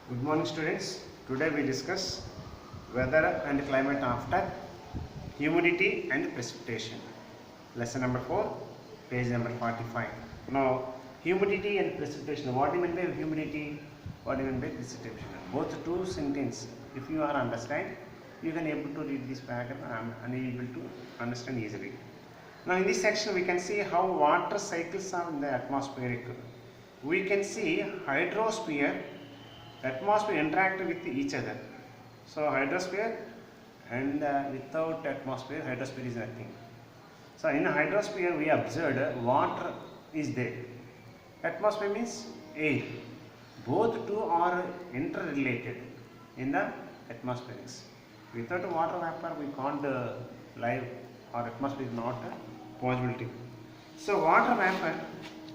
Good morning students. Today we discuss weather and climate after humidity and precipitation. Lesson number 4, page number 45. Now humidity and precipitation. What do you mean by humidity? What do you mean by precipitation? Both two sentences. If you are understand, you can able to read this paragraph and able to understand easily. Now in this section we can see how water cycles are in the atmospheric. We can see hydrosphere atmosphere interact with each other. So hydrosphere and without atmosphere, hydrosphere is nothing. So in hydrosphere we observed water is there. Atmosphere means air. Both two are interrelated in the atmospherics. Without water vapor we can't live, or atmosphere is not a possibility. So water vapor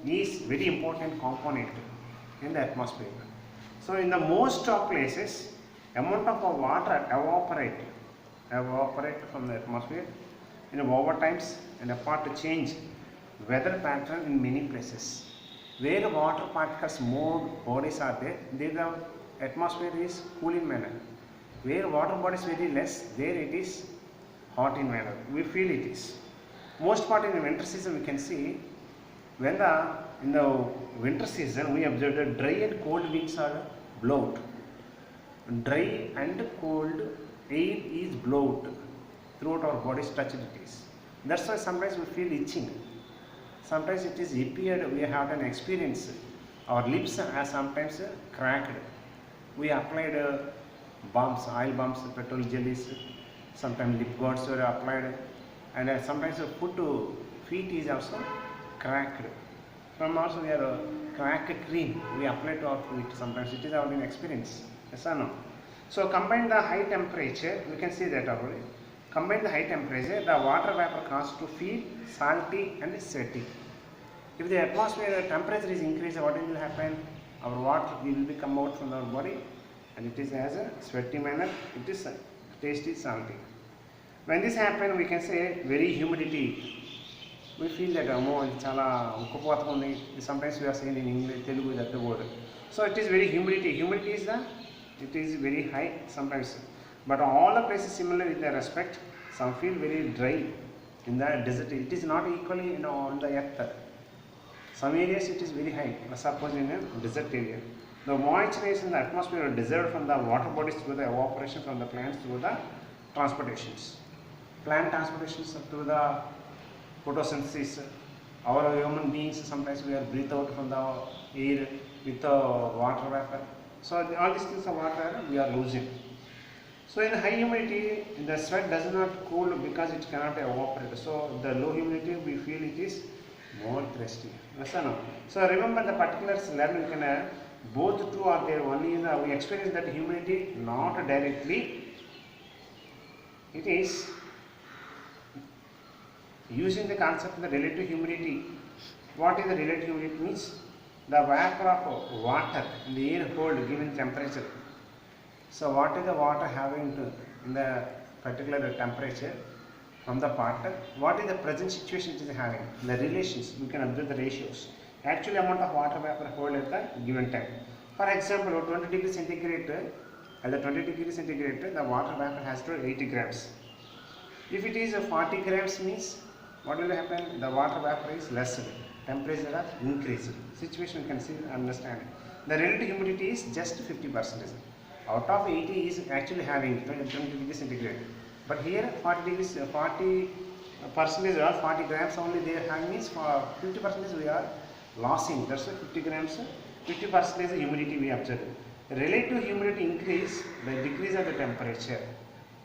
is very important component in the atmosphere. So in the most of places, amount of water evaporate from the atmosphere in over times and apart to change weather pattern in many places. Where water particles more bodies are there, the atmosphere is cool in manner. Where water bodies very less, there it is hot in manner. We feel it is. Most part in the winter season we can see when in the winter season we observe that dry and cold winds are blowed. Dry and cold air is blowed throughout our body's touch it is. That's why sometimes we feel itching. Sometimes it is appeared, we have an experience. Our lips are sometimes cracked. We applied balms, oil balms, petrol jellies, sometimes lip guards were applied, and sometimes the feet is also cracked. From also we are crack cream we apply to our feet. Sometimes it is our experience. Yes or no? So combine the high temperature, we can see that already. Combine the high temperature, the water vapor causes to feel salty and sweaty. If the atmosphere temperature is increased, what will happen? Our water will be come out from our body and it is as a sweaty manner, it is tasty salty. When this happens, we can say very humidity. We feel that sometimes we are saying in English, Telugu that the word. So it is very humidity. Humidity is it is very high sometimes. But all the places similar in their respect. Some feel very dry in the desert. It is not equally on the earth. Some areas it is very high. Suppose in a desert area. The moisture in the atmosphere is dissolved from the water bodies through the evaporation from the plants through the transportations. Plant transportations through the photosynthesis. Our human beings sometimes we are breathe out from the air with water vapor. So all these things of water we are losing. So in high humidity the sweat does not cool because it cannot evaporate. So the low humidity we feel it is more thirsty. Yes or no? So remember the particulars learn we can both two are there. Only we experience that humidity not directly. It is using the concept of the relative humidity. What is the relative humidity means? The vapor of water in the air hold given temperature. So what is the water having in the particular temperature from the part? What is the present situation it is having? The relations, we can observe the ratios. Actual amount of water vapor hold at the given time. For example, 20 degrees centigrade, at the 20 degrees centigrade, the water vapor has to 80 grams. If it is 40 grams means, what will happen? The water vapor is less, temperature are increased. Situation you can see understand. The relative humidity is just 50%. Out of 80 is actually having 20 degrees centigrade. But here 40 percentage or 40 grams only they are having means for 50% we are losing. That's why 50 grams, 50% humidity we observe. Relative humidity increase by decrease of the temperature.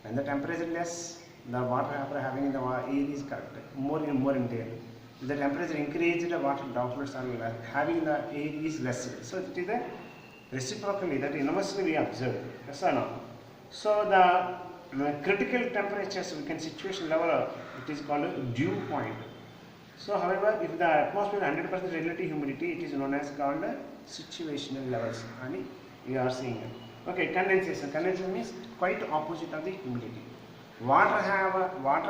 When the temperature less, the water vapor having in the air is correct, more in there. If the temperature increased, the water droplets are having the air is less. So it is the reciprocally that universally we observe. Yes or no? So the critical temperatures we can situation level it is called dew point. So however, if the atmosphere 100% relative humidity, it is known as called situational levels. And we are seeing it. Okay, condensation. Condensation means quite opposite of the humidity. Water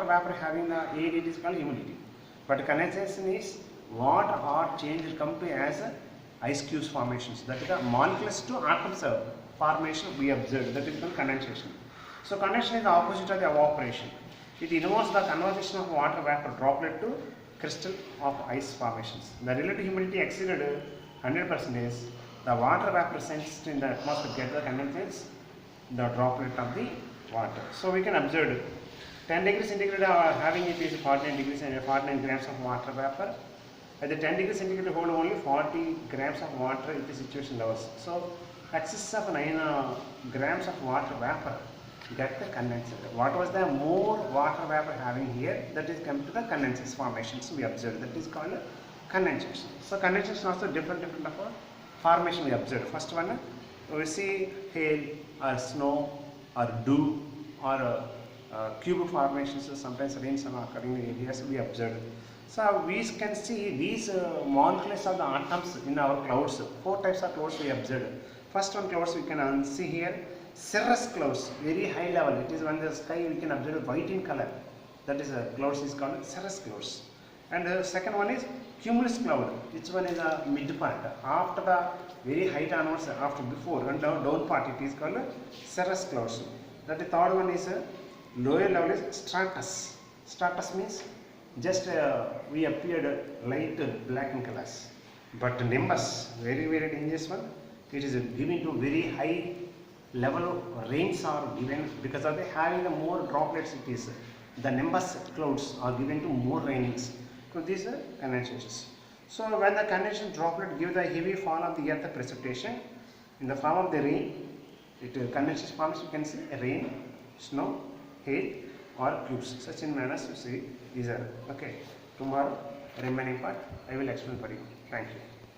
vapor having the air, it is called humidity. But condensation is water are changed come to as ice cubes formations. That is the molecules to atoms formation we observed. That is called condensation. So condensation is the opposite of the evaporation. It involves the conversion of water vapor droplet to crystal of ice formations. The relative humidity exceeded 100%. The water vapor sensed in the atmosphere get the condensates the droplet of the water. So we can observe 10 degrees centigrade having it is 49 degrees and 49 grams of water vapor. At the 10 degrees centigrade hold only 40 grams of water at the situation levels. So excess of 9 grams of water vapor get the condensate. What was the more water vapor having here, that is come to the condensate formations we observed. That is called condensation. So condensation also different of formation we observed. First one we see hail or snow or dew or cube formations. Sometimes rains are occurring in areas we observed. So we can see these molecules of the atoms in our clouds. 4 types of clouds we observed. First one clouds we can see here. Cirrus clouds, very high level. It is when the sky we can observe white in color. That is clouds is called cirrus clouds. And the second one is cumulus cloud. Which one is a mid part. After the very height onwards, after before and down part, it is called cirrus clouds. That the third one is lower level is stratus. Stratus means just we appeared light black in colors. But nimbus, very dangerous one. It is given to very high level of rains are given because of the having the more droplets it is. The nimbus clouds are given to more rainings. So these are condensations. So when the condensation droplet give the heavy fall of the earth precipitation in the form of the rain, condensation forms you can see rain, snow, hail or cubes. Such in manners you see these are okay. Tomorrow remaining part I will explain for you. Thank you.